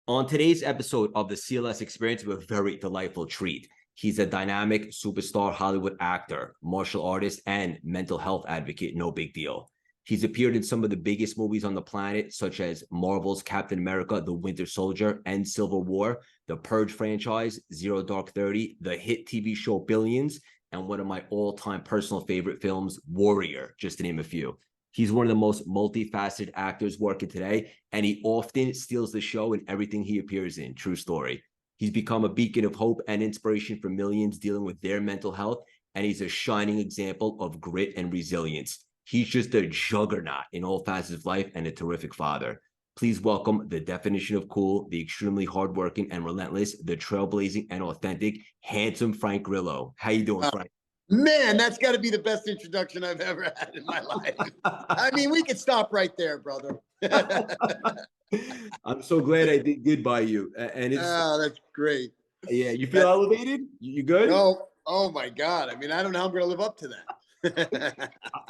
On today's episode of the CLS Experience, we have a very delightful treat. He's a dynamic superstar Hollywood actor, martial artist, and mental health advocate. No big deal. He's appeared in some of the biggest movies on the planet, such as Marvel's Captain America, The Winter Soldier, and Civil War, the Purge franchise, Zero Dark 30, the hit TV show Billions, and one of my all-time personal favorite films, Warrior, just to name a few. He's one of the most multifaceted actors working today, and he often steals the show in everything he appears in. True story. He's become a beacon of hope and inspiration for millions dealing with their mental health, and he's a shining example of grit and resilience. He's just a juggernaut in all facets of life and a terrific father. Please welcome the definition of cool, the extremely hardworking and relentless, the trailblazing and authentic, handsome Frank Grillo. How you doing, Frank? Man, that's got to be the best introduction I've ever had in my life. I mean, we could stop right there, brother. I'm so glad I did by you. And it's that's great. Yeah, you feel elevated? You good? Oh my God. I mean, I don't know how I'm going to live up to that.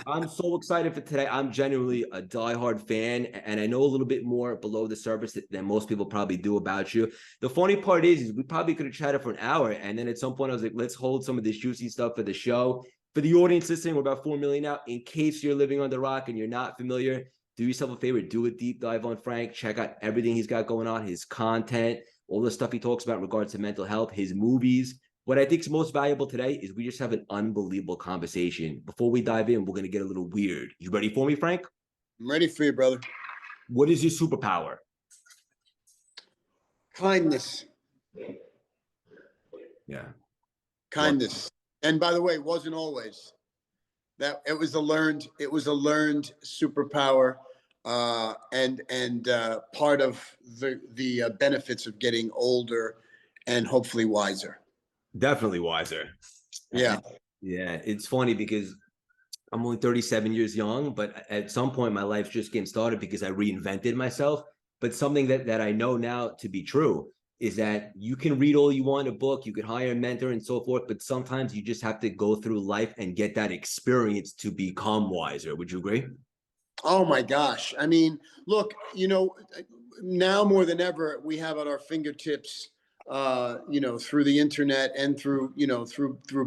I'm so excited for today. I'm genuinely a diehard fan, and I know a little bit more below the surface than most people probably do about you. The funny part is we probably could have chatted for an hour, and then at some point I was like, let's hold some of this juicy stuff for the show. For the audience listening, we're about 4 million now. In case you're living on the rock and you're not familiar, do yourself a favor, do a deep dive on Frank. Check out everything he's got going on, his content, all the stuff he talks about in regards to mental health, his movies. What I think is most valuable today is we just have an unbelievable conversation. Before we dive in, we're going to get a little weird. You ready for me, Frank? I'm ready for you, brother. What is your superpower? Kindness. Yeah. Kindness. And by the way, it wasn't always. That it was a learned superpower, and part of the benefits of getting older and hopefully wiser. Definitely wiser. Yeah. Yeah. It's funny because I'm only 37 years young, but at some point my life's just getting started because I reinvented myself. But something that I know now to be true is that you can read all you want in a book, you could hire a mentor and so forth, but sometimes you just have to go through life and get that experience to become wiser. Would you agree? Oh my gosh. I mean, look, now more than ever, we have at our fingertips, through the internet and through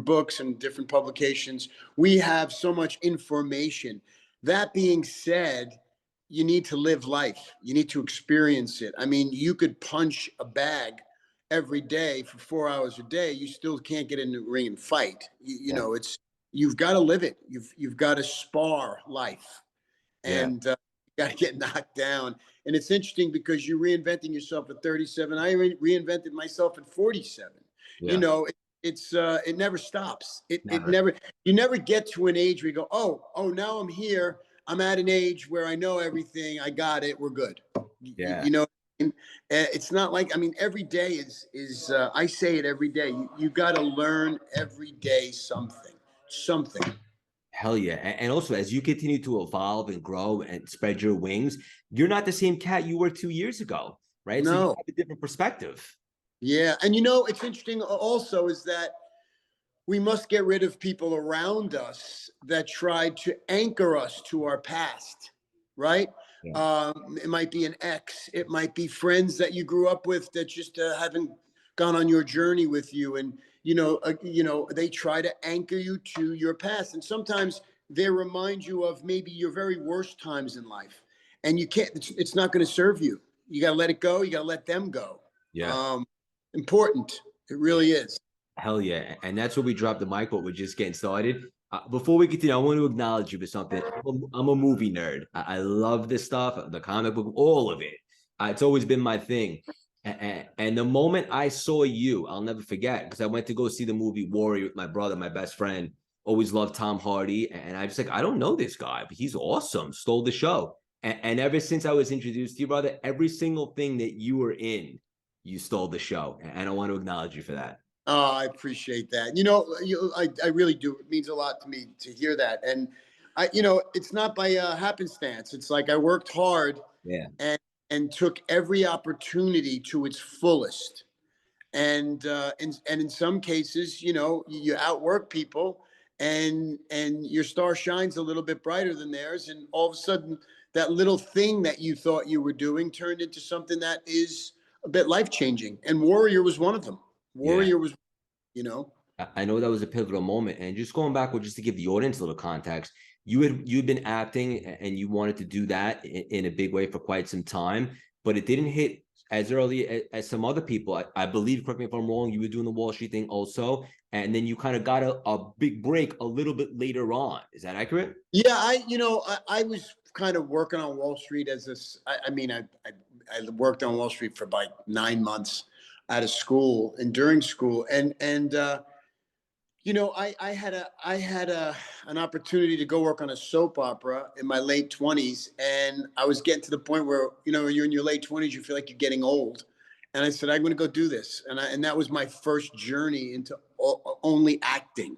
books and different publications, we have so much information. That being said, you need to live life. You need to experience it. I mean, you could punch a bag every day for 4 hours a day. You still can't get in the ring and fight. You've got to live it. You've got to spar life, and you got to get knocked down. And it's interesting because you're reinventing yourself at 37. I reinvented myself at 47. Yeah. It never stops. It never. You never get to an age where you go, oh, now I'm here. I'm at an age where I know everything. I got it. We're good. Yeah. It's not like, I mean, every day is I say it every day. You got to learn every day something. Hell yeah. And also, as you continue to evolve and grow and spread your wings, you're not the same cat you were 2 years ago, right? No. So you have a different perspective. Yeah. And it's interesting also is that we must get rid of people around us that try to anchor us to our past, right? Yeah. It might be an ex. It might be friends that you grew up with that just haven't gone on your journey with you. And, they try to anchor you to your past. And sometimes they remind you of maybe your very worst times in life. And you can't, it's not going to serve you. You got to let it go. You got to let them go. Yeah. Important. It really is. Hell yeah. And that's where we dropped the mic, but we're just getting started. Before we continue, I want to acknowledge you for something. I'm a movie nerd. I love this stuff, the comic book, all of it. It's always been my thing. And the moment I saw you, I'll never forget, because I went to go see the movie Warrior with my brother, my best friend. Always loved Tom Hardy. And I was like, I don't know this guy, but he's awesome. Stole the show. And ever since I was introduced to you, brother, every single thing that you were in, you stole the show. And I want to acknowledge you for that. Oh, I appreciate that. I really do. It means a lot to me to hear that. And it's not by happenstance. It's like I worked hard, and took every opportunity to its fullest. And in some cases, you outwork people, and your star shines a little bit brighter than theirs, and all of a sudden, that little thing that you thought you were doing turned into something that is a bit life changing, and Warrior was one of them. Yeah. Warrior was, you know. I know that was a pivotal moment. And just going backward, just to give the audience a little context, you'd been acting and you wanted to do that in a big way for quite some time, but it didn't hit as early as some other people. I believe, correct me if I'm wrong, you were doing the Wall Street thing also, and then you kind of got a big break a little bit later on. Is that accurate? Yeah, I was kind of working on Wall Street as this. I worked on Wall Street for like 9 months out of school and during school, and I had an opportunity to go work on a soap opera in my late 20s, and I was getting to the point where you're in your late 20s, you feel like you're getting old, and I said I'm going to go do this, and that was my first journey into only acting,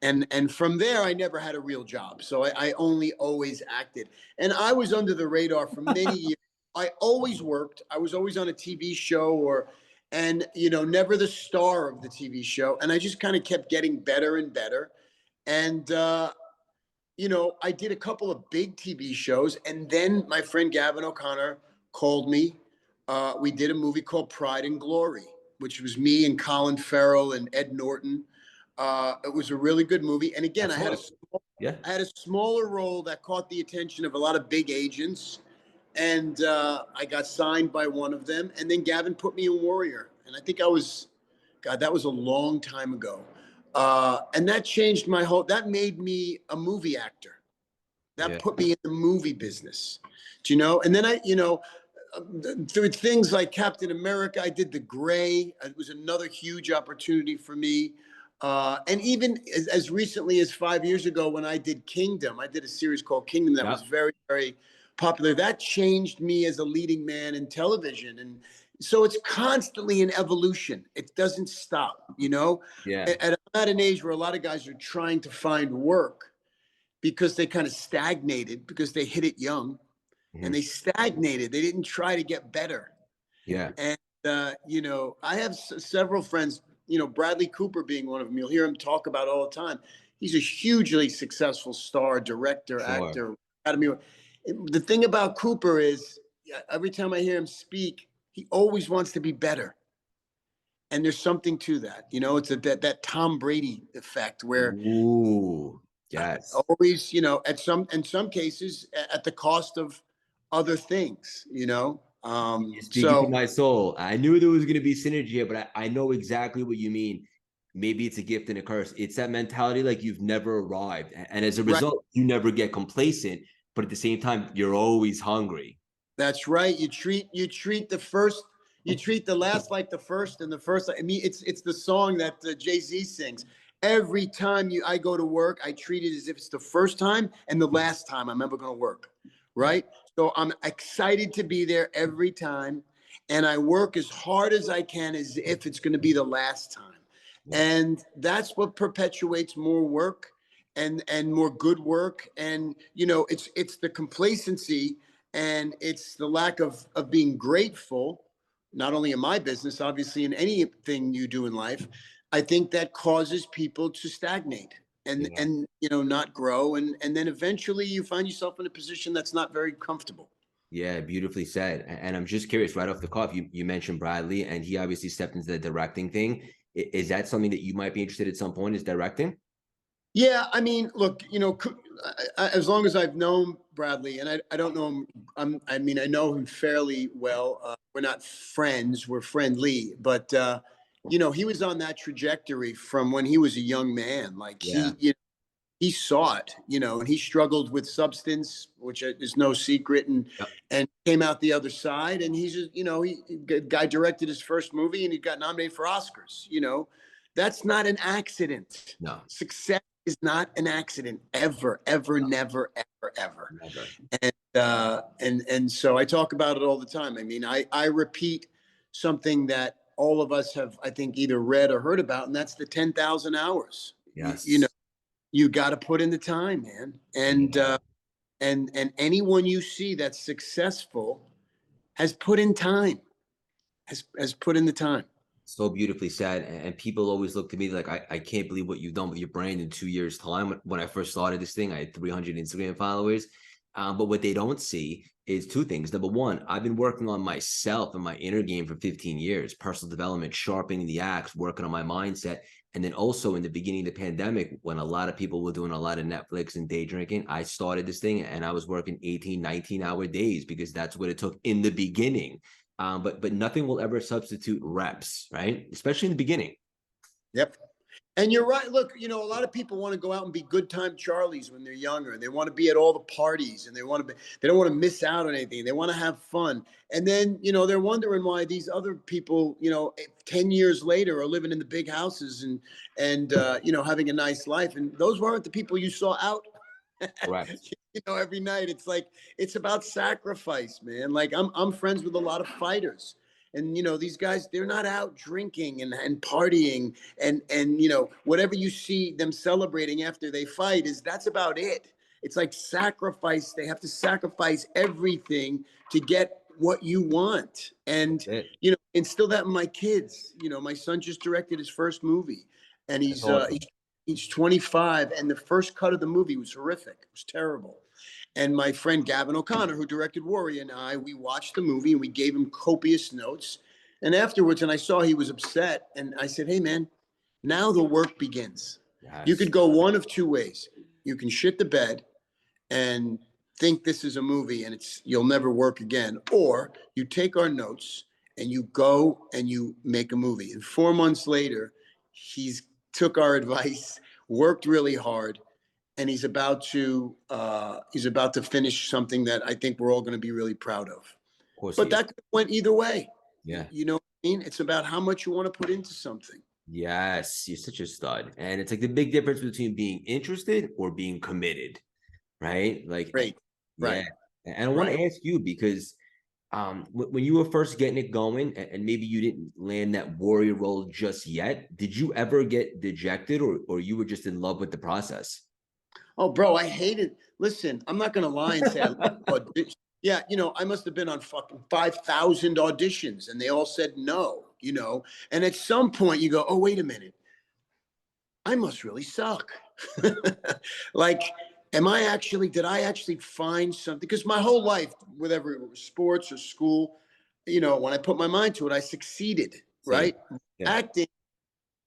and from there I never had a real job, so I only always acted, and I was under the radar for many years. I always worked. I was always on a TV show and never the star of the TV show, and I just kind of kept getting better and better, and I did a couple of big TV shows, and then my friend Gavin O'Connor called me. We did a movie called Pride and Glory, which was me and Colin Farrell and Ed Norton. It was a really good movie, and again, I had a smaller role that caught the attention of a lot of big agents, and I got signed by one of them, and then Gavin put me in Warrior, and I think that was a long time ago, and that changed that made me a movie actor. That put me in the movie business, and then through things like Captain America, I did The Gray. It was another huge opportunity for me. And even as recently as 5 years ago, when I did Kingdom, I did a series called Kingdom that was very, very popular. That changed me as a leading man in television. And so it's constantly an evolution. It doesn't stop, Yeah. I'm at an age where a lot of guys are trying to find work because they kind of stagnated because they hit it young, and they stagnated. They didn't try to get better. Yeah. And, I have several friends, Bradley Cooper being one of them. You'll hear him talk about all the time. He's a hugely successful star, director, actor, Academy. The thing about Cooper is every time I hear him speak, he always wants to be better. And there's something to that. It's that Tom Brady effect where Ooh, yes. always, in some cases at the cost of other things, You're speaking to so my soul. I knew there was going to be synergy here, but I know exactly what you mean. Maybe it's a gift and a curse. It's that mentality like you've never arrived. And as a right. result, you never get complacent, but at the same time, you're always hungry. That's right. You treat the last like the first, and the first. I mean, it's the song that Jay-Z sings. Every time I go to work, I treat it as if it's the first time and the last time I'm ever going to work. Right. So I'm excited to be there every time, and I work as hard as I can as if it's going to be the last time. And that's what perpetuates more work and more good work. And it's the complacency, and it's the lack of being grateful, not only in my business, obviously in anything you do in life. I think that causes people to stagnate and not grow, and then eventually you find yourself in a position that's not very comfortable. Yeah, beautifully said. And I'm just curious, right off the cuff, you mentioned Bradley, and he obviously stepped into the directing thing. Is that something that you might be interested at some point, is directing? Yeah, I mean, look, as long as I've known Bradley, and I don't know him, I know him fairly well. We're not friends; we're friendly. But he was on that trajectory from when he was a young man. Like he saw it, and he struggled with substance, which is no secret, and came out the other side. And he's just, guy directed his first movie, and he got nominated for Oscars. That's not an accident. No. Success is not an accident ever, ever, never, ever, ever. Never. And so I talk about it all the time. I mean, I repeat something that all of us have, I think, either read or heard about, and that's the 10,000 hours. Yes. You got to put in the time, man. And anyone you see that's successful has put in time, has put in the time. So beautifully said. And people always look to me like, I can't believe what you've done with your brand in 2 years' time. When I first started this thing, I had 300 Instagram followers. But what they don't see is two things. Number one, I've been working on myself and my inner game for 15 years, personal development, sharpening the axe, working on my mindset. And then also in the beginning of the pandemic, when a lot of people were doing a lot of Netflix and day drinking, I started this thing and I was working 18, 19-hour days because that's what it took in the beginning. But nothing will ever substitute reps, right? Especially in the beginning. Yep. And you're right. Look, a lot of people want to go out and be good time Charlies when they're younger, and they want to be at all the parties, and they don't want to miss out on anything. They want to have fun. And then, they're wondering why these other people, 10 years later are living in the big houses and having a nice life. And those weren't the people you saw out. Correct. Every night. It's like, it's about sacrifice, man. Like I'm friends with a lot of fighters. And these guys, they're not out drinking and partying and whatever you see them celebrating after they fight that's about it. It's like sacrifice. They have to sacrifice everything to get what you want. And instill that in my kids. My son just directed his first movie, and That's awesome. he's 25, and the first cut of the movie was horrific. It was terrible. And my friend Gavin O'Connor, who directed Warrior, and we watched the movie and we gave him copious notes. And afterwards, and I saw he was upset, and I said, "Hey, man, now the work begins. Yes. You could go one of two ways. You can shit the bed and think this is a movie and you'll never work again, or you take our notes and you go and you make a movie." And 4 months later, he's took our advice, worked really hard, and he's about to finish something that I think we're all going to be really proud of. But that went either way. Yeah. You know what I mean? It's about how much you want to put into something. Yes, you're such a stud. And it's like the big difference between being interested or being committed, right? Like, Right. Right. Yeah. And I want to ask you, because when you were first getting it going and maybe you didn't land that warrior role just yet, did you ever get dejected or you were just in love with the process? Oh, bro, I hated. Listen, I'm not going to lie and say yeah, I must have been on fucking 5,000 auditions and they all said no, And at some point you go, "Oh, wait a minute. I must really suck." Like, did I actually find something? Because my whole life, whether it was sports or school, when I put my mind to it, I succeeded, right? Yeah. Acting,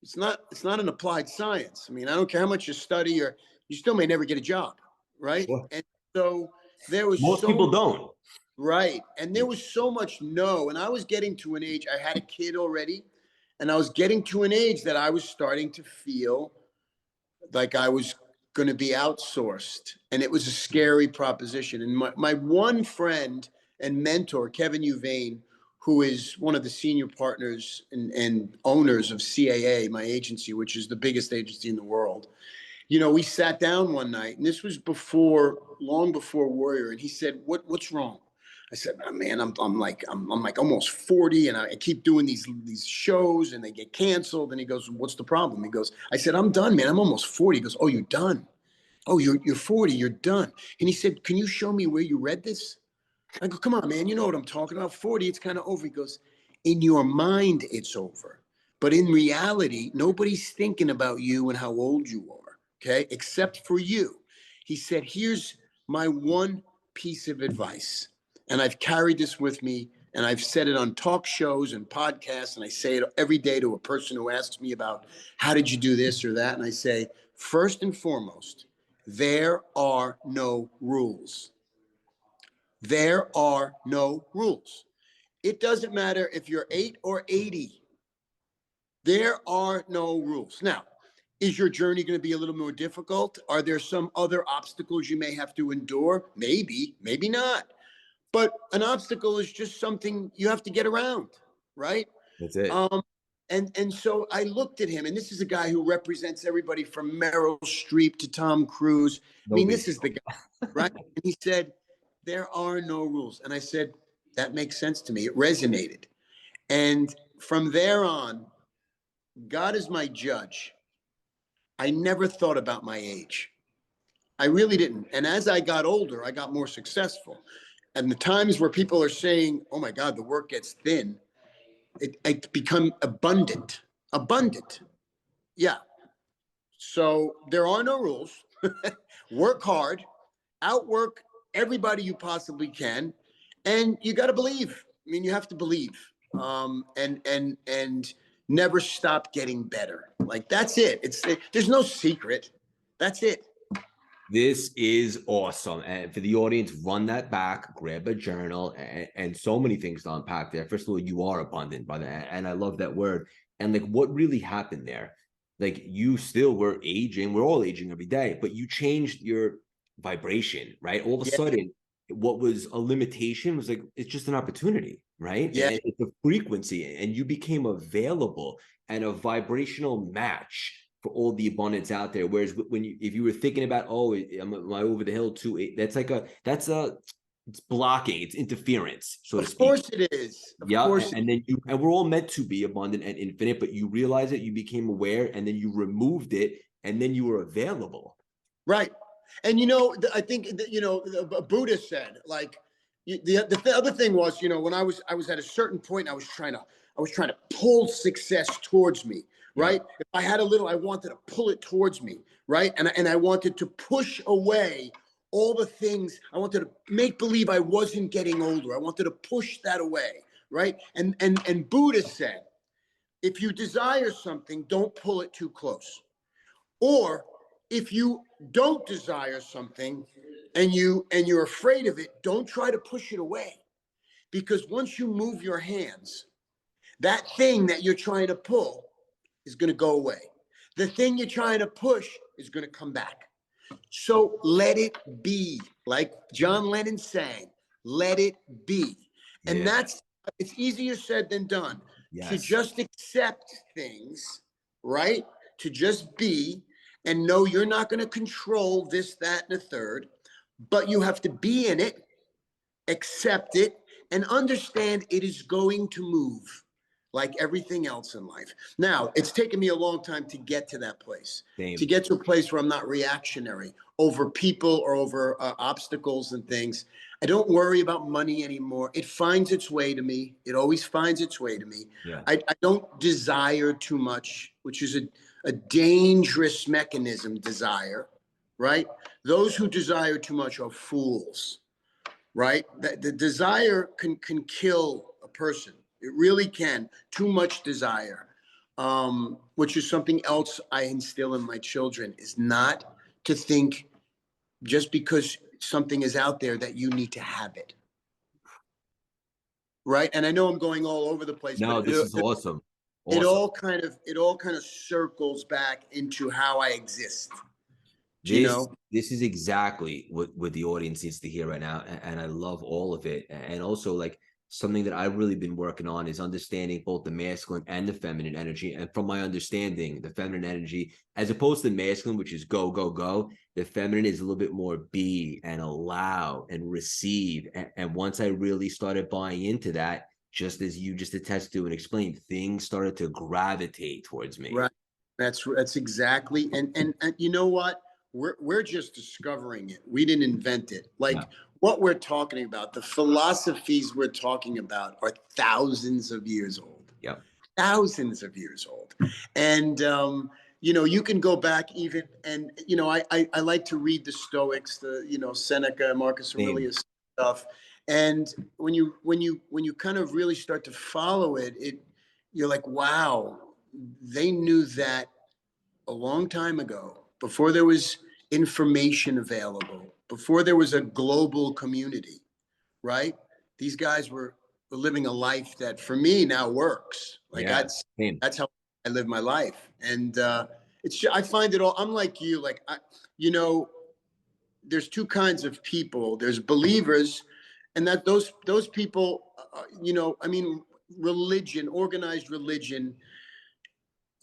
it's not an applied science. I mean, I don't care how much you study, or you still may never get a job, right? Sure. And so there was Most people don't. Right. And there was so much no. And I was getting to an age, I had a kid already, and I was getting to an age that I was starting to feel like I was going to be outsourced. And it was a scary proposition. And my one friend and mentor, Kevin Uvain, who is one of the senior partners and owners of CAA, my agency, which is the biggest agency in the world. We sat down one night, and this was long before Warrior, and he said, "What's wrong?" I said, "Oh, man, I'm like almost 40, and I keep doing these shows, and they get canceled." And he goes, "What's the problem?" He goes, I said, "I'm done, man. I'm almost 40." He goes, "Oh, you're done? Oh, you're 40. You're done." And he said, "Can you show me where you read this?" I go, "Come on, man. You know what I'm talking about. 40, it's kind of over." He goes, "In your mind, it's over. But in reality, nobody's thinking about you and how old you are, okay, except for you." He said, "Here's my one piece of advice. And I've carried this with me, and I've said it on talk shows and podcasts, and I say it every day to a person who asks me about, how did you do this or that?" And I say, first and foremost, there are no rules. There are no rules. It doesn't matter if you're 8 or 80. There are no rules. Now, is your journey going to be a little more difficult? Are there some other obstacles you may have to endure? Maybe, maybe not. But an obstacle is just something you have to get around, right? That's it. And so I looked at him, and this is a guy who represents everybody from Meryl Streep to Tom Cruise. I mean, this is the guy, right? And he said, "There are no rules." And I said, "That makes sense to me." It resonated. And from there on, God is my judge. I never thought about my age. I really didn't. And as I got older, I got more successful. And the times where people are saying, "Oh my God, the work gets thin," it become abundant. Abundant. Yeah. So there are no rules. Work hard, outwork everybody you possibly can, And you got to believe. I mean, you have to believe, and never stop getting better. Like that's it. There's no secret. That's it. This is awesome. And for the audience, run that back, grab a journal, and so many things to unpack there. First of all, you are abundant by that. And I love that word. And like what really happened there? Like you still were aging, we're all aging every day, but you changed your vibration, right? All of a Yeah. sudden, what was a limitation was like it's just an opportunity, right? Yeah. And it's a frequency, and you became available and a vibrational match for all the abundance out there. Whereas when you, if you were thinking about, oh, am I over the hill too? It's blocking, it's interference, so to Of speak. course it is. Of Yeah, course. and then and we're all meant to be abundant and infinite, but you realize it, you became aware, and then you removed it, and then you were available. Right. And I think that, Buddha said, like, the other thing was, when I was at a certain point, I was trying to pull success towards me, Yeah. right? If I had a little, I wanted to pull it towards me, right? And I wanted to push away all the things. I wanted to make believe I wasn't getting older. I wanted to push that away, right? And Buddha said, if you desire something, don't pull it too close. Or if you don't desire something and you're afraid of it, don't try to push it away. Because once you move your hands, that thing that you're trying to pull is going to go away. The thing you're trying to push is going to come back. So let it be. Like John Lennon sang, let it be. And Yeah. it's easier said than done to Yes. just accept things, right? To just be and know you're not going to control this, that, and the third, but you have to be in it, accept it, and understand it is going to move like everything else in life. Now, it's taken me a long time to get to that place, to Same. get to a place where I'm not reactionary over people or over obstacles and things. I don't worry about money anymore. It finds its way to me. It always finds its way to me. Yeah. I don't desire too much, which is a dangerous mechanism, desire, right? Those who desire too much are fools, right? The desire can kill a person. It really can. Too much desire, which is something else I instill in my children, is not to think just because something is out there that you need to have it, right? And I know I'm going all over the place, but No, this is awesome. it Awesome. all kind of circles back into how I exist. Do you This know? this is exactly what the audience needs to hear right now, and I love all of it. And also, like something that I've really been working on is understanding both the masculine and the feminine energy. And from my understanding, the feminine energy, as opposed to masculine, which is go go go, the feminine is a little bit more be and allow and receive. And once I really started buying into that, just as you just attested to and explained, things started to gravitate towards me. Right. That's exactly. And you know what? We're just discovering it. We didn't invent it. Like Yeah. what we're talking about, the philosophies we're talking about are thousands of years old. Yeah. Thousands of years old. And you can go back even, and I like to read the Stoics, the Seneca, Marcus Same. Aurelius stuff. And when you kind of really start to follow it, you're like, wow, they knew that a long time ago, before there was information available, before there was a global community, right? These guys were living a life that for me now works. Like Yeah. Same. that's how I live my life. And I find it all, I'm like you, like you know, there's two kinds of people. There's believers, and that those people, I mean, religion, organized religion.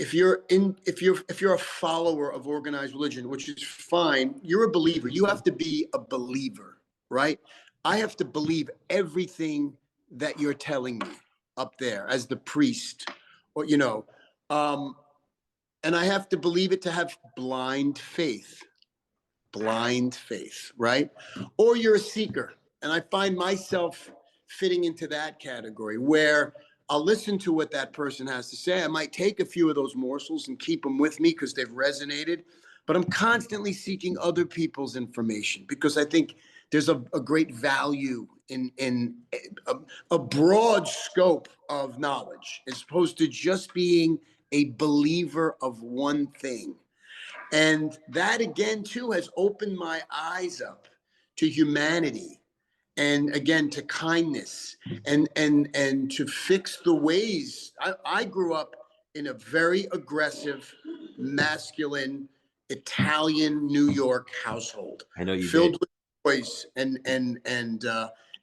If you're a follower of organized religion, which is fine, you're a believer. You have to be a believer, right? I have to believe everything that you're telling me up there as the priest, or um, and I have to believe it to have blind faith, right? Or you're a seeker. And I find myself fitting into that category where I'll listen to what that person has to say. I might take a few of those morsels and keep them with me because they've resonated, but I'm constantly seeking other people's information because I think there's a great value in a broad scope of knowledge as opposed to just being a believer of one thing. And that again too has opened my eyes up to humanity, and again to kindness, and to fix the ways. I grew up in a very aggressive, masculine, Italian New York household, I know you did. filled with boys and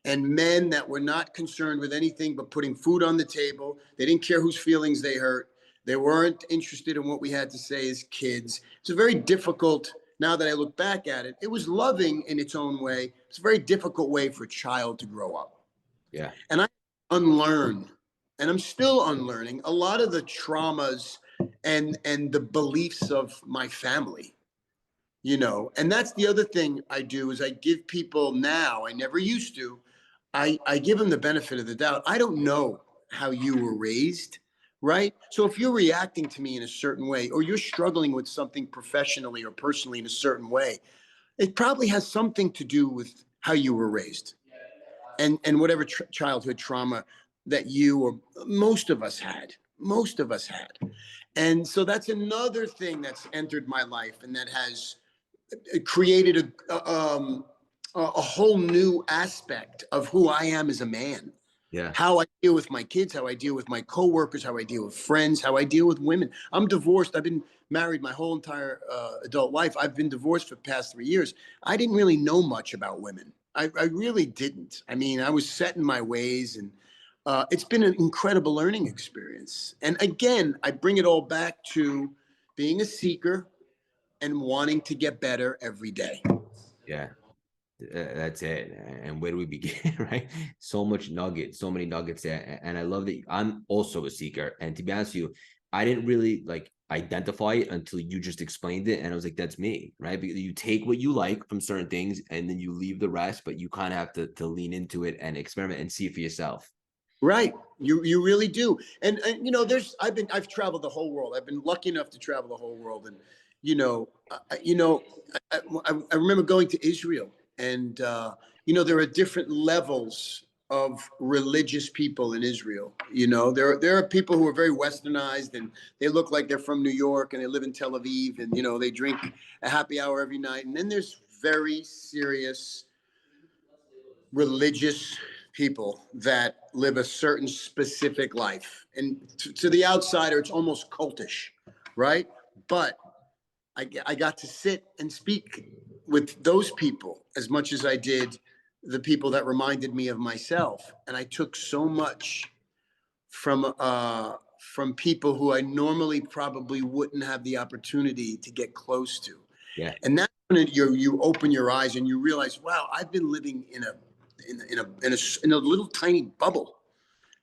men that were not concerned with anything but putting food on the table. They didn't care whose feelings they hurt. They weren't interested in what we had to say as kids. It's a very difficult, now that I look back at it, it was loving in its own way. It's a very difficult way for a child to grow up. Yeah. And I unlearn, and I'm still unlearning a lot of the traumas and the beliefs of my family, you know. And that's the other thing I do is I give people now, I never used to, I give them the benefit of the doubt. I don't know how you were raised, right? So if you're reacting to me in a certain way, or you're struggling with something professionally or personally in a certain way, it probably has something to do with how you were raised, and whatever childhood trauma that you or most of us had. And so that's another thing that's entered my life and that has created a whole new aspect of who I am as a man. Yeah. How I deal with my kids, how I deal with my coworkers, how I deal with friends, how I deal with women. I'm divorced. I've been married my whole entire adult life. I've been divorced for the past 3 years. I didn't really know much about women. I really didn't. I mean, I was set in my ways, and it's been an incredible learning experience. And again, I bring it all back to being a seeker and wanting to get better every day. Yeah. That's it. And where do we begin? Right? So much nuggets, so many nuggets there. And I love that I'm also a seeker. And to be honest with you, I didn't really like identify it until you just explained it. And I was like, that's me, right? Because you take what you like from certain things and then you leave the rest, but you kind of have to lean into it and experiment and see it for yourself. Right. You really do. And you know, I've traveled the whole world. I've been lucky enough to travel the whole world. And you know, I remember going to Israel, and you know, there are different levels of religious people in Israel. You know, there are people who are very westernized, and they look like they're from New York, and they live in Tel Aviv, and you know, they drink a happy hour every night. And then there's very serious religious people that live a certain specific life. And to the outsider, it's almost cultish, right? But I got to sit and speak with those people as much as I did the people that reminded me of myself. And I took so much from people who I normally probably wouldn't have the opportunity to get close to. Yeah. And that's when you open your eyes and you realize, wow, I've been living in a little tiny bubble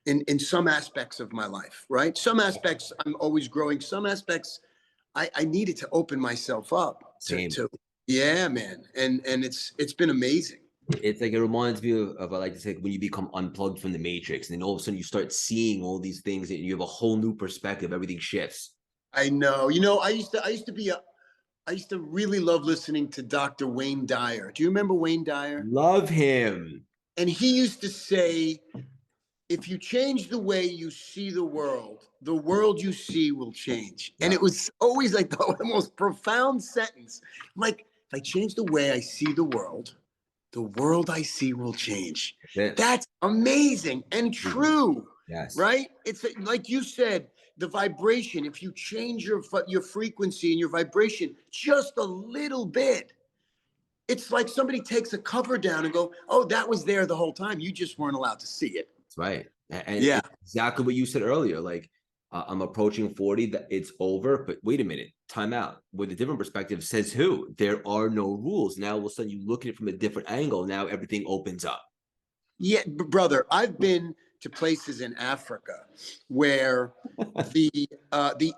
in some aspects of my life, right? Some aspects I'm always growing. Some aspects I needed to open myself up Same. to yeah, man. And it's been amazing. It's like it reminds me of I like to say when you become unplugged from the matrix, and then all of a sudden you start seeing all these things and you have a whole new perspective. Everything shifts. I know. You know, I used to really love listening to Dr. Wayne Dyer. Do you remember Wayne Dyer? Love him. And he used to say, if you change the way you see the world you see will change. Yeah. And it was always like the most profound sentence. Like, if I change the way I see the world I see will change. That's it. That's amazing and true, Yes. right? It's like you said, the vibration. If you change your frequency and your vibration just a little bit, it's like somebody takes a cover down and go, "Oh, that was there the whole time. You just weren't allowed to see it." That's right. And Yeah. it's exactly what you said earlier. Like I'm approaching 40, that it's over, but wait a minute, time out. With a different perspective, says who? There are no rules. Now all of a sudden you look at it from a different angle. Now everything opens up. Yeah, brother, I've been to places in Africa where the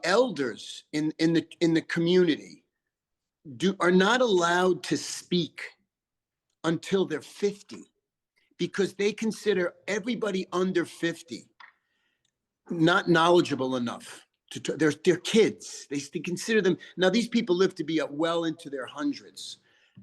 elders in the community are not allowed to speak until they're 50, because they consider everybody under 50 not knowledgeable enough they're kids. They consider them, now these people live to be well into their hundreds,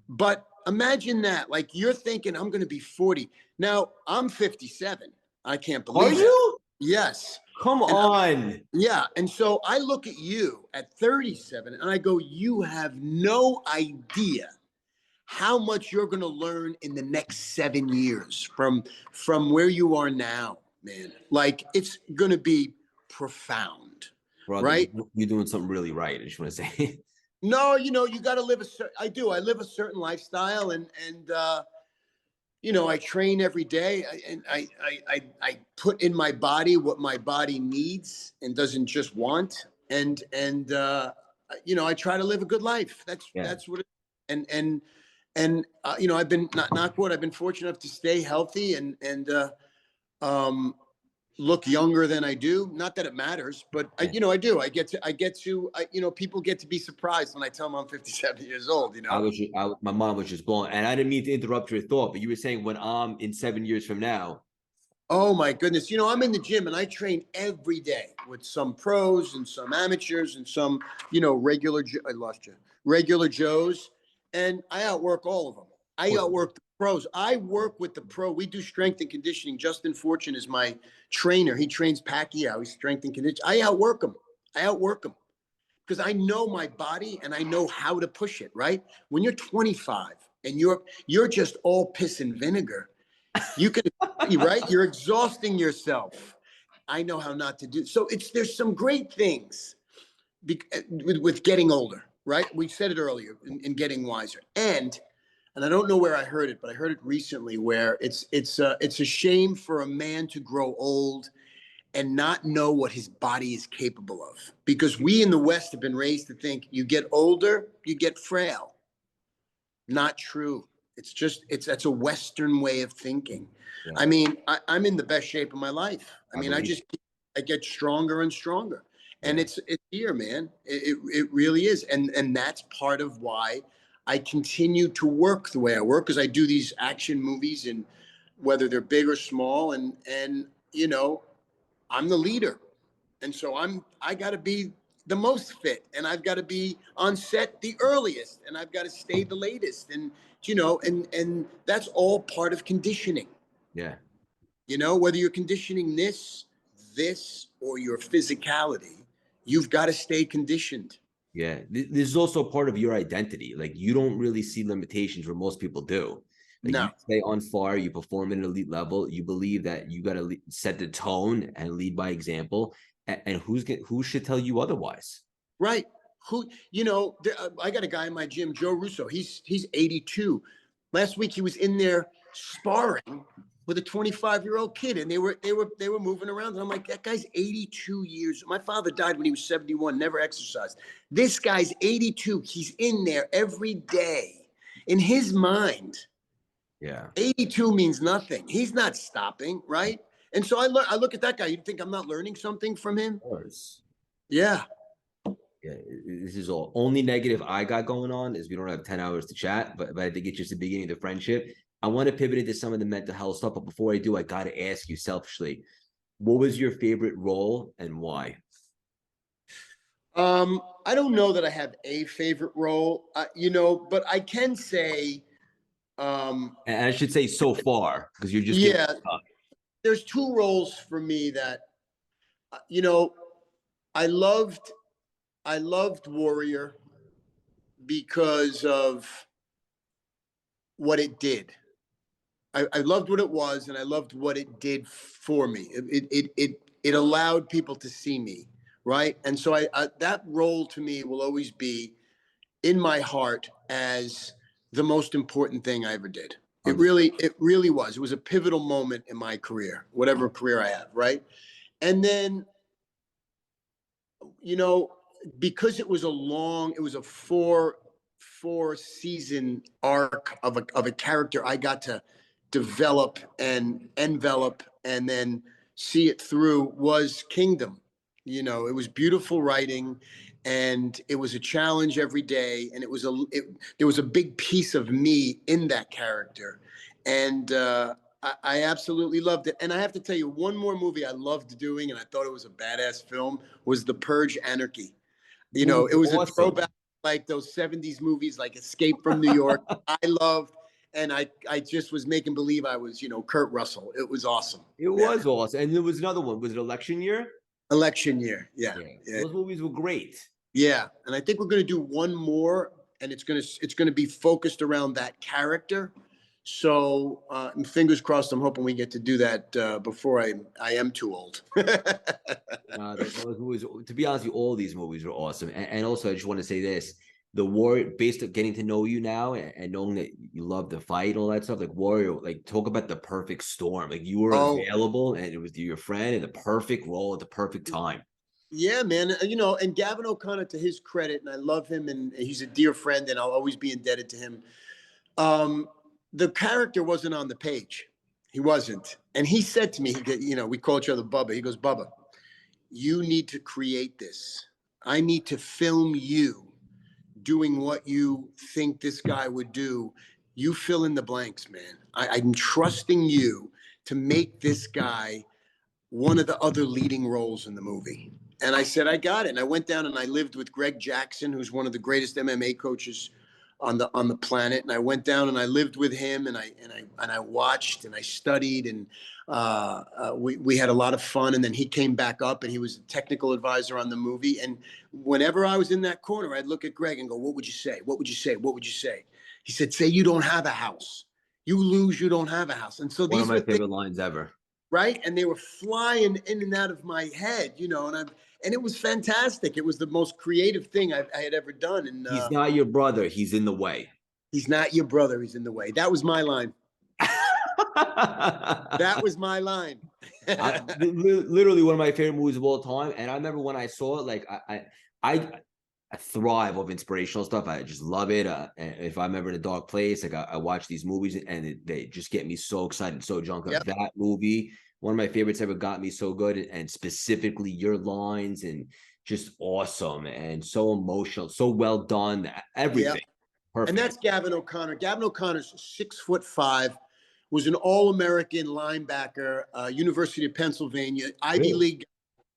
But imagine that, like you're thinking I'm going to be 40. Now I'm 57. I can't Are believe that. you? Yes. Come And on. yeah. And so I look at you at 37 and I go, you have no idea how much you're going to learn in the next 7 years from where you are now, man. Like it's going to be profound, Brother, right? you're doing something really right. I just want to say. No, you got to live I do. I live a certain lifestyle, and I train every day, and I put in my body what my body needs and doesn't just want, and I try to live a good life. Yeah. That's what it, and I've been knock wood, I've been fortunate enough to stay healthy and look younger than I do. Not that it matters, but Yeah. I do. People get to be surprised when I tell them I'm 57 years old. My mom was just blown, and I didn't mean to interrupt your thought, but you were saying when I'm in 7 years from now. Oh my goodness. I'm in the gym and I train every day with some pros and some amateurs and some, I lost you, regular Joes. And I outwork all of them. I outwork the pros. I work with the pro. We do strength and conditioning. Justin Fortune is my trainer. He trains Pacquiao. He's strength and conditioning. I outwork him. Because I know my body and I know how to push it, right? When you're 25 and you're just all piss and vinegar, you can, right? You're exhausting yourself. I know how not to do. So there's some great things with getting older, right? We said it earlier in getting wiser. And I don't know where I heard it, but I heard it recently where it's a shame for a man to grow old and not know what his body is capable of. Because we in the West have been raised to think you get older, you get frail. Not true. That's a Western way of thinking. Yeah, I mean, I'm in the best shape of my life. I I mean, believe. I get stronger and stronger, and Yeah, it's here, man. It really is, and that's part of why I continue to work the way I work, because I do these action movies, and whether they're big or small, and I'm the leader. And so I got to be the most fit, and I've got to be on set the earliest, and I've got to stay the latest. And that's all part of conditioning. yeah, Whether you're conditioning this or your physicality, you've got to stay conditioned. yeah. This is also part of your identity. Like you don't really see limitations where most people do. Like you No. stay on fire, you perform at an elite level. You believe that you got to set the tone and lead by example. And who should tell you otherwise? Right. I got a guy in my gym, Joe Russo. He's 82. Last week he was in there sparring with a 25-year-old kid, and they were moving around. And I'm like, that guy's 82 years. My father died when he was 71, never exercised. This guy's 82. He's in there every day. In his mind, Yeah. 82 means nothing. He's not stopping, right? And so I look at that guy. You think I'm not learning something from him? Of course. Yeah. Yeah, this is all. Only negative I got going on is we don't have 10 hours to chat, but I think it's just the beginning of the friendship. I want to pivot into some of the mental health stuff, but before I do, I got to ask you selfishly, what was your favorite role and why? I don't know that I have a favorite role, but I can say, And I should say so far, because you're just giving yeah, there's two roles for me that, you know, I loved, I loved Warrior because of what it did. I loved what it was, and I loved what it did for me. It allowed people to see me, right? And so that role to me will always be in my heart as the most important thing I ever did. It really was. It was a pivotal moment in my career, whatever career I have, right? And then, you know, because it was it was a four season arc of a character I got to develop and envelop and then see it through, was Kingdom. It was beautiful writing, and it was a challenge every day, and there was a big piece of me in that character, and I absolutely loved it. And I have to tell you, one more movie I loved doing, and I thought it was a badass film, was The Purge: Anarchy. Movie It was a awesome. throwback. like those 70s movies like Escape from New York. I loved, and I just was making believe I was, Kurt Russell. It was awesome. It Yeah. was awesome. And there was another one. Was it election year? Election year. Yeah. Yeah. Yeah. Those movies were great. Yeah. And I think we're going to do one more, and it's going to be focused around that character. So fingers crossed. I'm hoping we get to do that before I am too old. Those movies, to be honest with you, all these movies were awesome. And also, I just want to say this: the Warrior, based on getting to know you now and knowing that you love the fight and all that stuff, like Warrior, like talk about the perfect storm. Like you were Oh, available, and it was your friend, and the perfect role at the perfect time. yeah, man. And Gavin O'Connor, to his credit, and I love him, and he's a dear friend, and I'll always be indebted to him. The character wasn't on the page. He wasn't. And he said to me, we call each other Bubba. He goes, Bubba, you need to create this. I need to film you doing what you think this guy would do. You fill in the blanks, man. I'm trusting you to make this guy one of the other leading roles in the movie. And I said, I got it. And I went down and I lived with Greg Jackson, who's one of the greatest MMA coaches on the planet. And I went down and I lived with him, and I watched and I studied, and we had a lot of fun. And then he came back up and he was a technical advisor on the movie. And whenever I was in that corner, I'd look at Greg and go, what would you say? What would you say? What would you say? He said, say you don't have a house. You lose, you don't have a house. And so One of these my were favorite lines ever. right? And they were flying in and out of my head, and it was fantastic. It was the most creative thing I had ever done. And He's not your brother. He's in the way. he's not your brother. He's in the way. That was my line. That was my line. Literally one of my favorite movies of all time. And I remember when I saw it, like I thrive of inspirational stuff. I just love it. And if I'm ever in a dark place, like I watch these movies and they just get me so excited, so drunk. Yep. That movie, one of my favorites ever, got me so good. And specifically your lines, and just awesome and so emotional, so well done, everything. Yep. Perfect. And that's Gavin O'Connor. Gavin O'Connor's 6'5", was an All-American linebacker, University of Pennsylvania, Ivy League,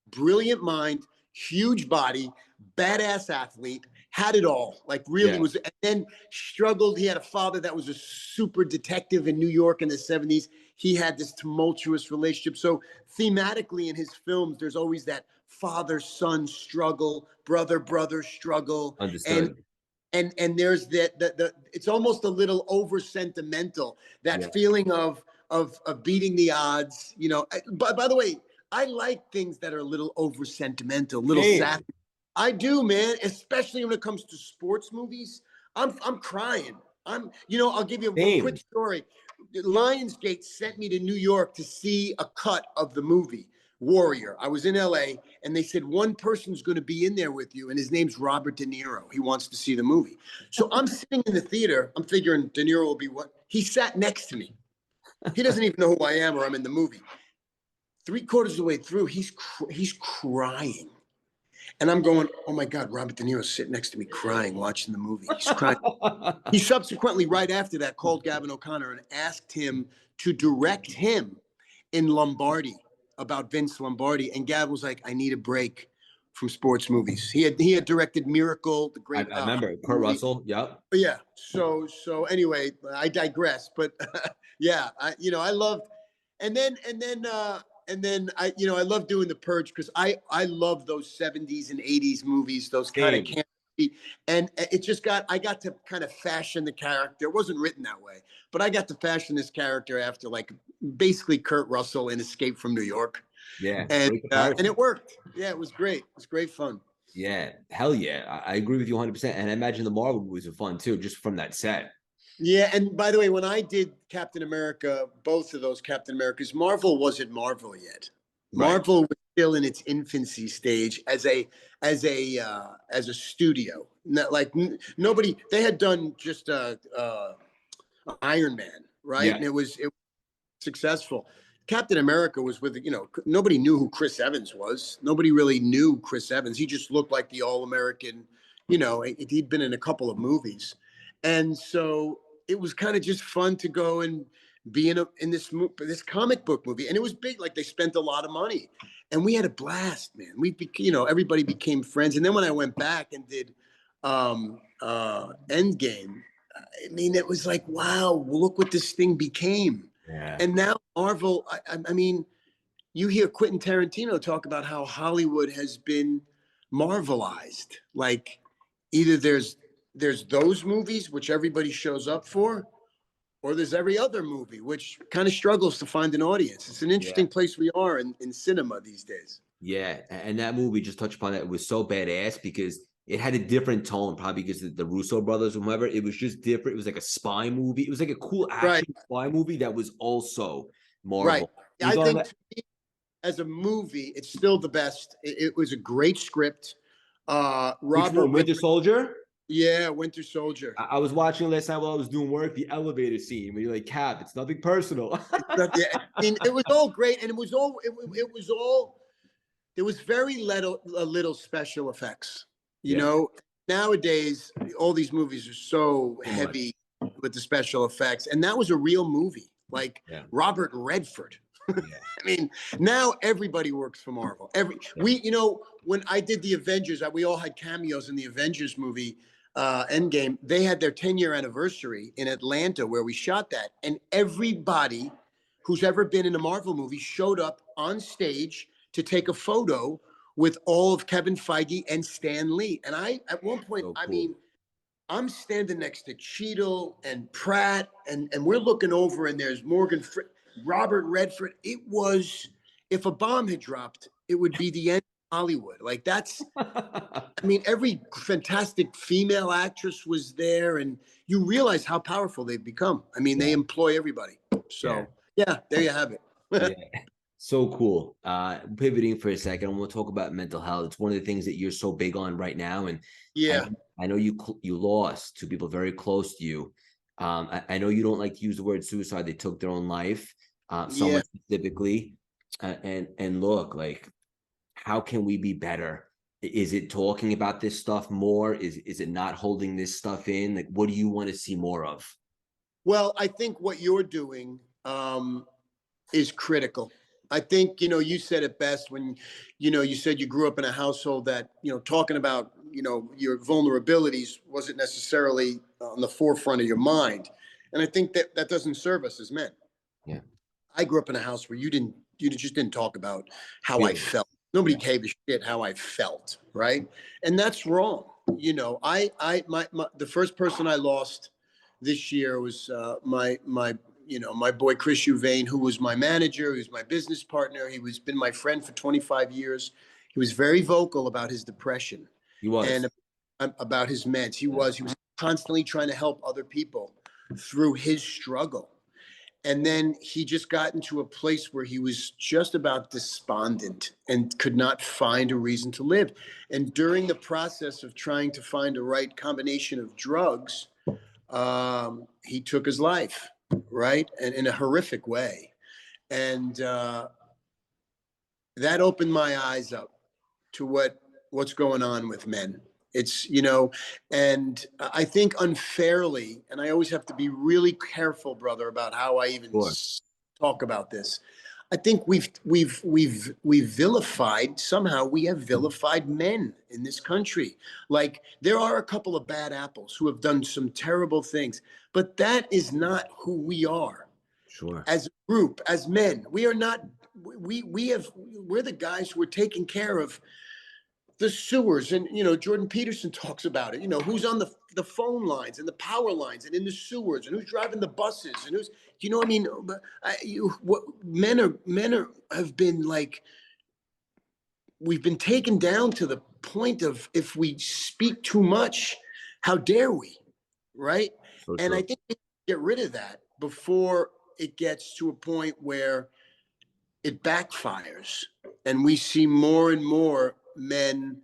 brilliant mind, huge body, badass athlete, had it all, like really was, and then struggled. He had a father that was a super detective in New York in the 70s. He had this tumultuous relationship. So thematically in his films, there's always that father-son struggle, brother-brother struggle. Understood. And there's the it's almost a little over sentimental, that feeling of beating the odds, by the way, I like things that are a little over sentimental, little sad. I do, man, especially when it comes to sports movies. I'm crying. I'll give you a quick story. Lionsgate sent me to New York to see a cut of the movie Warrior. I was in LA, and they said one person's going to be in there with you, and his name's Robert De Niro. He wants to see the movie. So I'm sitting in the theater. I'm figuring De Niro will be what? He sat next to me. He doesn't even know who I am or I'm in the movie. 3/4 of the way through, he's crying. And I'm going, oh my God, Robert De Niro's sitting next to me crying, watching the movie. He's crying. He subsequently, right after that, called Gavin O'Connor and asked him to direct him in Lombardi, about Vince Lombardi. And Gav was like, I need a break from sports movies. He had directed Miracle, the great. I remember Kurt Russell. Yep. Yeah. So anyway, I digress. But I loved, and then I love doing The Purge, because I love those 70s and 80s movies, those kind of campy, and I got to kind of fashion the character. It wasn't written that way, but I got to fashion this character after, like, basically Kurt Russell in Escape from New York. Yeah. And it worked. Yeah, it was great. It was great fun. Yeah. Hell yeah. I agree with you 100%. And I imagine the Marvel movies are fun too, just from that set. Yeah, and by the way, when I did Captain America, both of those Captain Americas, Marvel wasn't Marvel yet. Right. Marvel was still in its infancy stage as a studio. Like nobody, they had done just Iron Man, right? Yeah. And it was successful. Captain America was with, nobody knew who Chris Evans was. Nobody really knew Chris Evans. He just looked like the All-American, he'd been in a couple of movies. And so it was kind of just fun to go and be in this comic book movie. And it was big. Like, they spent a lot of money, and we had a blast, man. Everybody became friends. And then when I went back and did Endgame, I mean, it was like, wow, look what this thing became. Yeah. And now Marvel, I mean, you hear Quentin Tarantino talk about how Hollywood has been Marvelized. Like either there's those movies which everybody shows up for, or there's every other movie which kind of struggles to find an audience. It's an Yeah. interesting place we are in cinema these days. Yeah. And that movie, just touched upon that, it was so badass because it had a different tone, probably because of the Russo brothers or whoever. It was just different. It was like a spy movie. It was like a cool Right, action spy movie that was also right. Marvel. You I thought think that? to me, as a movie, it's still the best. It was a great script. Which Robert one? Winter Redford, Soldier? yeah, Winter Soldier. I was watching last night while I was doing work, the elevator scene where you're like, Cap, it's nothing personal. Yeah, I mean, it was all great, and it was all there was very little special effects. You Yeah, know, nowadays all these movies are so too much. heavy with the special effects, and that was a real movie. Like Yeah, Robert Redford. yeah, I mean, now everybody works for Marvel. yeah. When I did the Avengers, we all had cameos in the Avengers movie, Endgame. They had their 10-year anniversary in Atlanta where we shot that, and everybody who's ever been in a Marvel movie showed up on stage to take a photo with all of Kevin Feige and Stan Lee. And at one point, So I cool. mean, I'm standing next to Cheadle and Pratt, and we're looking over, and there's Robert Redford. It was, if a bomb had dropped, it would be the end of Hollywood. Like I mean, every fantastic female actress was there, and you realize how powerful they've become. I mean, they Yeah, employ everybody. yeah, So yeah, there you have it. yeah. So cool. Pivoting for a second, I want to talk about mental health. It's one of the things that you're so big on right now, and I Yeah, I know you lost two people very close to you. I know you don't like to use the word suicide. They took their own life. yeah. Someone specifically, and look, like, how can we be better? Is it talking about this stuff more? Is it not holding this stuff in? Like, what do you want to see more of? Well, I think what you're doing is critical. I think, you said it best when, you said you grew up in a household that, talking about, your vulnerabilities wasn't necessarily on the forefront of your mind. And I think that that doesn't serve us as men. Yeah, I grew up in a house where you just didn't talk about how I feeling. felt. Nobody Yeah, gave a shit how I felt, right? And that's wrong. The first person I lost this year was my boy Chris Uvain, who was my manager, he was my business partner, he was been my friend for 25 years. He was very vocal about his depression he was. and about his meds. He Yeah, was constantly trying to help other people through his struggle. And then he just got into a place where he was just about despondent and could not find a reason to live. And during the process of trying to find a right combination of drugs, he took his life, right? And in a horrific way. And that opened my eyes up to what's going on with men. It's, and I think unfairly, and I always have to be really careful, brother, about how I even sure. talk about this. I think we've vilified, somehow we have vilified men in this country. Like there are a couple of bad apples who have done some terrible things, but that is not who we are Sure. as a group, as men. We are not, we're the guys who are taking care of the sewers. And Jordan Peterson talks about it, who's on the phone lines and the power lines and in the sewers, and who's driving the buses, and who's, I mean, what men have been like, we've been taken down to the point of, if we speak too much, how dare we, right? So And I true. think we get rid of that before it gets to a point where it backfires and we see more and more men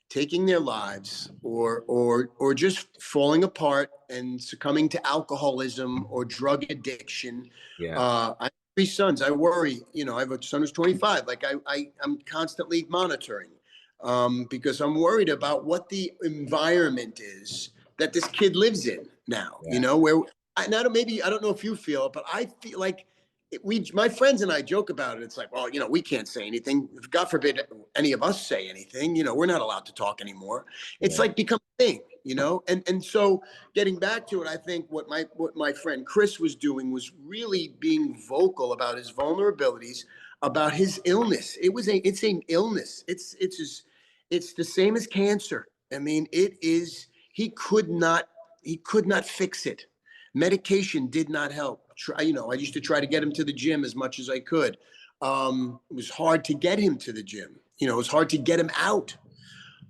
taking their lives, or just falling apart and succumbing to alcoholism or drug addiction. Yeah. I have three sons. I worry. I have a son who's 25. Like I'm constantly monitoring, because I'm worried about what the environment is that this kid lives in now. Yeah. Where maybe I don't know if you feel it, but I feel like my friends and I joke about it. It's like, well, we can't say anything. God forbid any of us say anything. We're not allowed to talk anymore. It's Yeah. like become a thing, And so getting back to it, I think what my friend Chris was doing was really being vocal about his vulnerabilities, about his illness. It's an illness. It's the same as cancer. I mean, it is. He could not fix it. Medication did not help. I used to try to get him to the gym as much as I could. It was hard to get him to the gym. It was hard to get him out.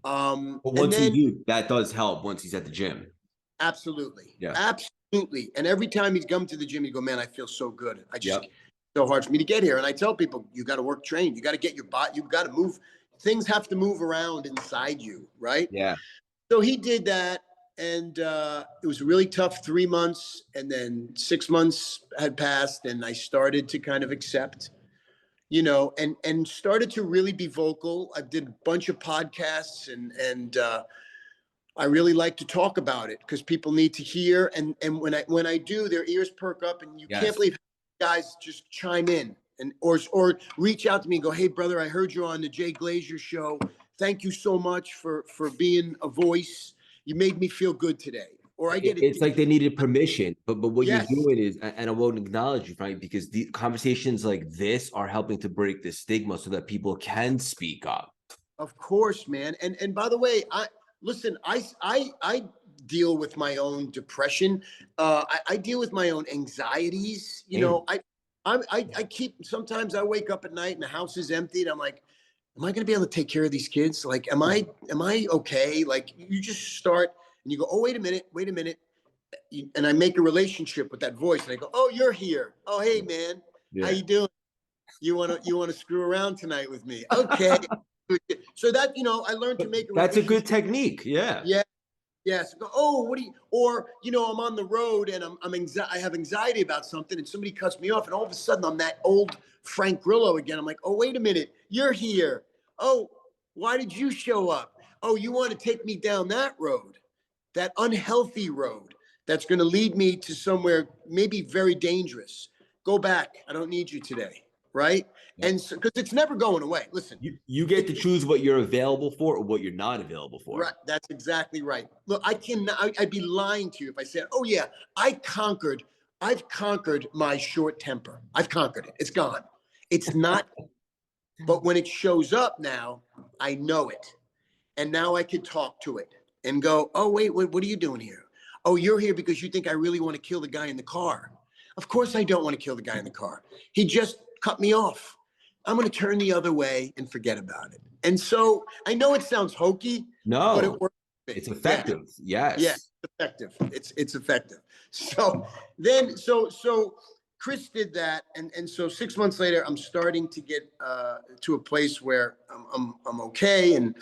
But And once you then do, that does help once he's at the gym. absolutely, Yeah. absolutely. And every time he'd come to the gym, he'd go, "Man, I feel so good. Yep. So hard for me to get here." And I tell people, you got to work train. You got to get your body. You got to move. Things have to move around inside you, right? Yeah. So he did that, and it was a really tough 3 months. And then 6 months had passed, and I started to kind of accept, and started to really be vocal. I did a bunch of podcasts, and I really like to talk about it because people need to hear. And when I do, their ears perk up, and you can't Yes. believe guys just chime in and or reach out to me and go, "Hey brother, I heard you on the Jay Glazer show. Thank you so much for being a voice. You made me feel good today." Or I get it. It's like they needed permission, but what you're Yes, doing is, and I won't acknowledge you, Frank, because the conversations like this are helping to break the stigma so that people can speak up. of course, man. And by the way, I deal with my own depression. I deal with my own anxieties. Same. I keep. Sometimes I wake up at night and the house is empty, and I'm like, am I going to be able to take care of these kids? Like, am I okay? Like, you just start and you go, oh, wait a minute. And I make a relationship with that voice, and I go, oh, you're here. Oh, hey, man, how Yeah. you doing? You wanna screw around tonight with me? Okay. So that I learned to make a That's a good relationship. technique. Yeah. Yeah. Yes. Go, oh, what do you? Or I'm on the road and I have anxiety about something, and somebody cuts me off, and all of a sudden I'm that old Frank Grillo again. I'm like, oh, wait a minute, you're here. Oh, why did you show up? Oh, you want to take me down that road, that unhealthy road that's going to lead me to somewhere maybe very dangerous. Go back. I don't need you today, right? Yep. And so, because it's never going away. Listen, You get to choose what you're available for or what you're not available for. right. That's exactly right. Look, I'd be lying to you if I said, oh yeah, I've conquered my short temper. I've conquered it. It's gone. It's not, but when it shows up now, I know it. And now I can talk to it and go, oh, wait, what are you doing here? Oh, you're here because you think I really want to kill the guy in the car. Of course I don't want to kill the guy in the car. He just cut me off. I'm going to turn the other way and forget about it. And so I know it sounds hokey, but it No, works. it's Yeah. effective. Yeah, Yes. it's effective. It's effective. So so Chris did that, and so 6 months later, I'm starting to get to a place where I'm okay, and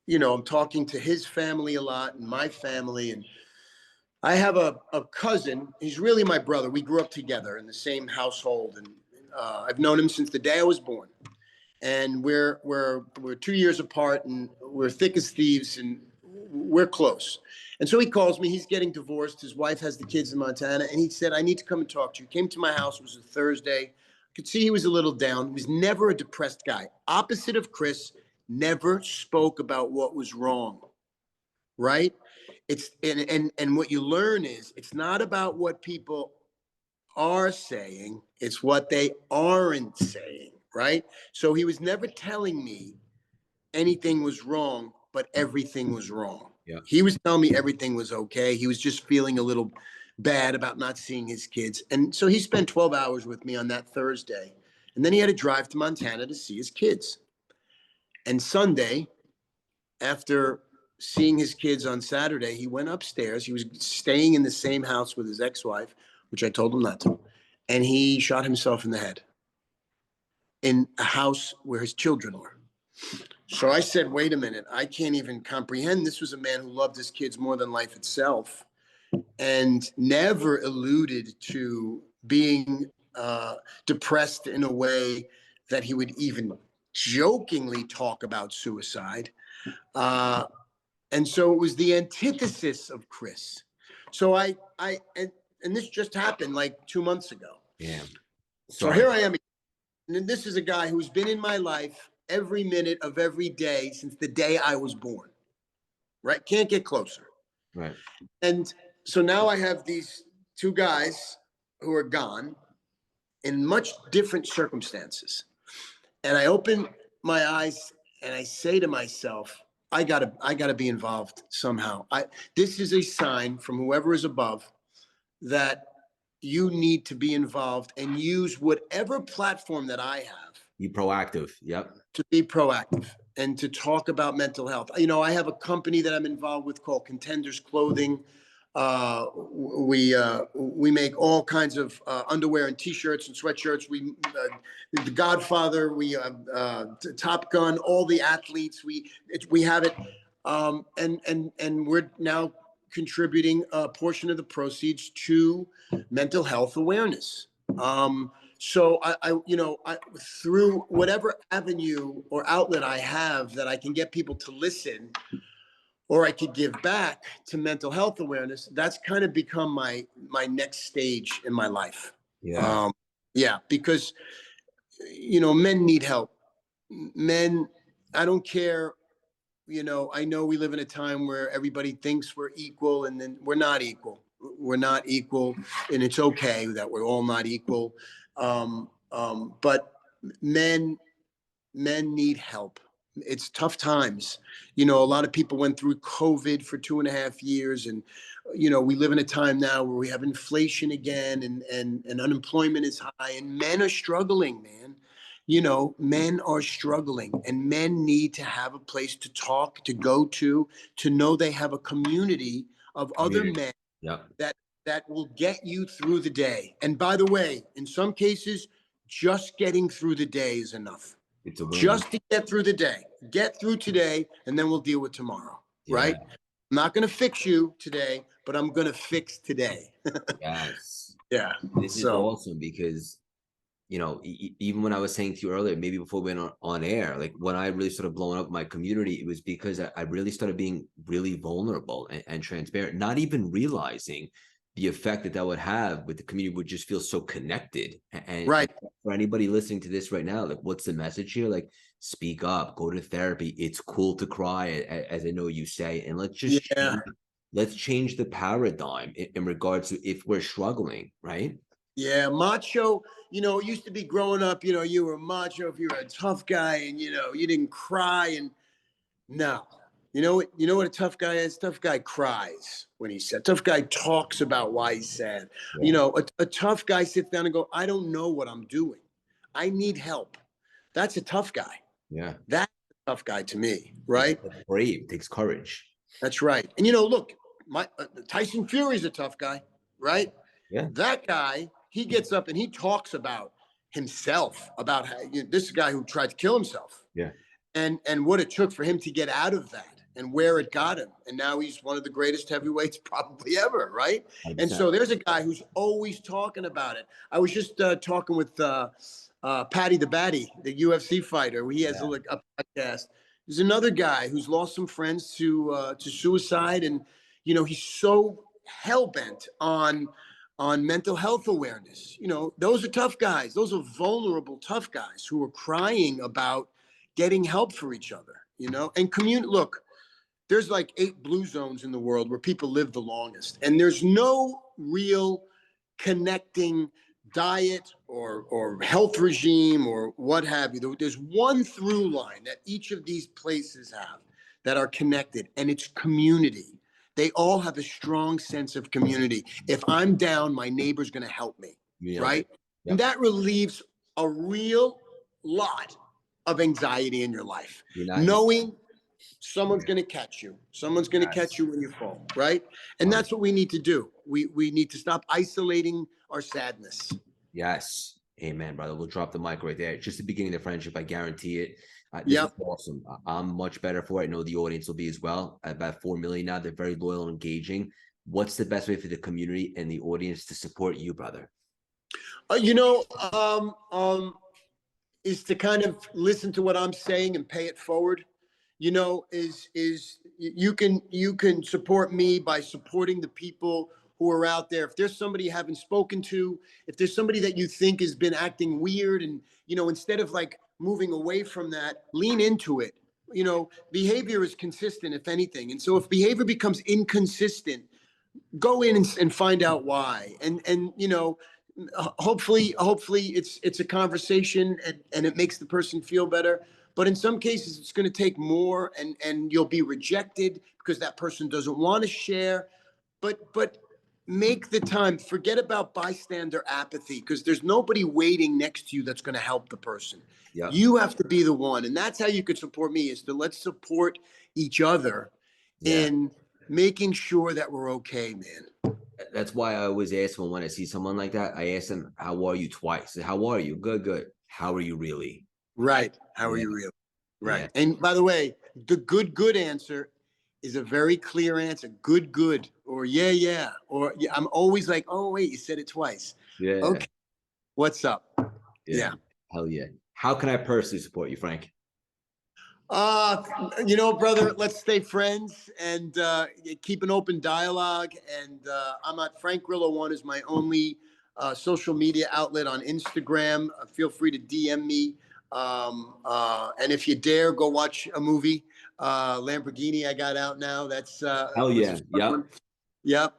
I'm talking to his family a lot and my family, and I have a cousin. He's really my brother. We grew up together in the same household, and I've known him since the day I was born. And we're 2 years apart, and we're thick as thieves, and we're close. And so he calls me. He's getting divorced. His wife has the kids in Montana, and he said, "I need to come and talk to you." He came to my house. It was a Thursday. I could see he was a little down. He was never a depressed guy. Opposite of Chris, never spoke about what was wrong. Right? It's and what you learn is it's not about what people are saying, it's what they aren't saying, right? So he was never telling me anything was wrong, but everything was wrong. Yeah. He was telling me everything was okay. He was just feeling a little bad about not seeing his kids. And so he spent 12 hours with me on that Thursday. And then he had to drive to Montana to see his kids. And Sunday, after seeing his kids on Saturday, he went upstairs. He was staying in the same house with his ex-wife, which I told him not to. And he shot himself in the head in a house where his children were. So I said, wait a minute, I can't even comprehend. This was a man who loved his kids more than life itself and never alluded to being depressed in a way that he would even jokingly talk about suicide. And so it was the antithesis of Chris. So and this just happened like 2 months ago. Yeah. So Sorry. here I am. And this is a guy who's been in my life every minute of every day since the day I was born, right? Can't get closer. Right. And so now I have these two guys who are gone in much different circumstances. And I open my eyes and I say to myself, I gotta be involved somehow. This is a sign from whoever is above that you need to be involved and use whatever platform that I have Be proactive. Yep. to be proactive and to talk about mental health. I have a company that I'm involved with called Contenders Clothing. We make all kinds of underwear and T-shirts and sweatshirts. The Godfather, Top Gun, all the athletes. We have it, and we're now contributing a portion of the proceeds to mental health awareness. So through whatever avenue or outlet I have that I can get people to listen, or I could give back to mental health awareness, that's kind of become my next stage in my life. Yeah. Yeah, because men need help. Men, I don't care. I know we live in a time where everybody thinks we're equal, and then we're not equal. We're not equal, and it's okay that we're all not equal. But men need help. It's tough times. A lot of people went through COVID for 2.5 years, and we live in a time now where we have inflation again, and unemployment is high, and men are struggling, man. Men are struggling, and men need to have a place to talk, to go to know they have a community of other Community. men Yep. that will get you through the day. And by the way, in some cases, just getting through the day is enough. It's a win. Just to get through the day, get through today, and then we'll deal with tomorrow. Yeah. Right? I'm not going to fix you today, but I'm going to fix today. Yes. Yeah. This is awesome because, even when I was saying to you earlier, maybe before we went on air, like when I really started blowing up my community, it was because I really started being really vulnerable and transparent, not even realizing the effect that would have with the community would just feel so connected. Right. And for anybody listening to this right now, like what's the message here? Like speak up, go to therapy. It's cool to cry, as I know you say, and let's change the paradigm in regards to if we're struggling, right? Yeah, macho, it used to be growing up, you were macho if you were a tough guy and, you didn't cry. And no, you know what a tough guy is? Tough guy cries when he's sad. Tough guy talks about why he's sad. Yeah. A tough guy sits down and go, I don't know what I'm doing. I need help. That's a tough guy. Yeah. That's a tough guy to me, right? It's brave, takes courage. That's right. And look, Tyson Fury's a tough guy, right? Yeah. That guy, he gets up and he talks about himself, about how, this is a guy who tried to kill himself. Yeah. And what it took for him to get out of that and where it got him. And now he's one of the greatest heavyweights probably ever, right? 100%. And so there's a guy who's always talking about it. I was just talking with Paddy the Batty, the UFC fighter. He has a podcast. There's another guy who's lost some friends to suicide, and he's so hell-bent on mental health awareness. Those are tough guys. Those are vulnerable, tough guys who are crying about getting help for each other. And look, there's like 8 blue zones in the world where people live the longest, and there's no real connecting diet or health regime or what have you. There's one through line that each of these places have that are connected, and it's community. They all have a strong sense of community. If I'm down, my neighbor's going to help me, right? Yep. And that relieves a real lot of anxiety in your life, knowing someone's going to catch you. Someone's going to catch you when you fall, right? And that's what we need to do. We need to stop isolating our sadness. Yes. Amen, brother. We'll drop the mic right there. Just the beginning of the friendship. I guarantee it. This is awesome. I'm much better for it. I know the audience will be as well. About 4 million now. They're very loyal and engaging. What's the best way for the community and the audience to support you, brother? Is to kind of listen to what I'm saying and pay it forward. Is you can support me by supporting the people who are out there, if there's somebody you haven't spoken to, if there's somebody that you think has been acting weird, and instead of like moving away from that, lean into it. Behavior is consistent, if anything. And so if behavior becomes inconsistent, go in and find out why. And hopefully it's a conversation, and it makes the person feel better. But in some cases, it's going to take more, and you'll be rejected because that person doesn't want to share. But make the time. Forget about bystander apathy, because there's nobody waiting next to you that's going to help the person. Yeah. You have to be the one. And that's how you could support me, is to let's support each other in making sure that we're okay, man. That's why I always ask when I see someone like that, I ask them, how are you twice? How are you? Good, good. How are you really? Right. How are you really? Right. And by the way, the good answer is a very clear answer. Good, or yeah, or yeah. I'm always like, oh wait, you said it twice. Yeah. Okay. What's up? Yeah. Hell yeah. How can I personally support you, Frank? Brother, let's stay friends and keep an open dialogue. And I'm at Frank Grillo 1 is my only social media outlet on Instagram. Feel free to DM me. And if you dare, go watch a movie. Lamborghini I got out now. That's hell yeah. Yep. Yep.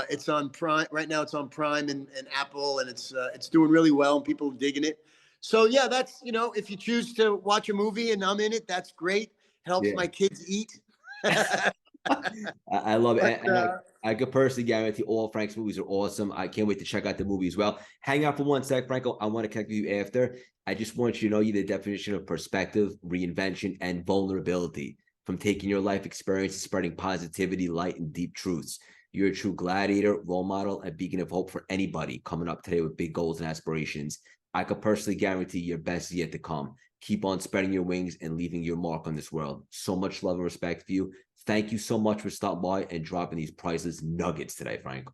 It's on Prime right now. It's on Prime and Apple, and it's doing really well, and people are digging it. So yeah, that's if you choose to watch a movie and I'm in it, that's great. Helps my kids eat. I love it. And I could personally guarantee all Frank's movies are awesome. I can't wait to check out the movie as well. Hang out for one sec, Franco. I want to connect with you after. I just want you to know you're the definition of perspective, reinvention, and vulnerability. From taking your life experience to spreading positivity, light, and deep truths. You're a true gladiator, role model, and beacon of hope for anybody coming up today with big goals and aspirations. I could personally guarantee your best is yet to come. Keep on spreading your wings and leaving your mark on this world. So much love and respect for you. Thank you so much for stopping by and dropping these priceless nuggets today, Frank.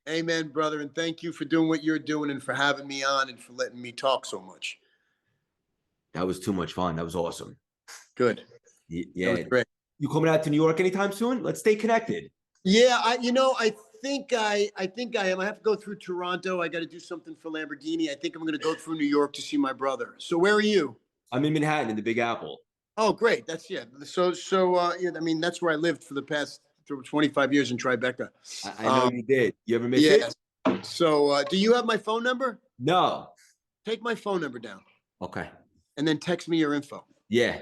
Amen, brother. And thank you for doing what you're doing and for having me on and for letting me talk so much. That was too much fun. That was awesome. Good. Yeah. That was great. You coming out to New York anytime soon? Let's stay connected. Yeah, I think I am. I have to go through Toronto. I got to do something for Lamborghini. I think I'm going to go through New York to see my brother. So where are you? I'm in Manhattan in the Big Apple. Oh, great. That's So I mean, that's where I lived for the past 25 years in Tribeca. I know you did. You ever miss it? So do you have my phone number? No. Take my phone number down. Okay. And then text me your info. Yeah.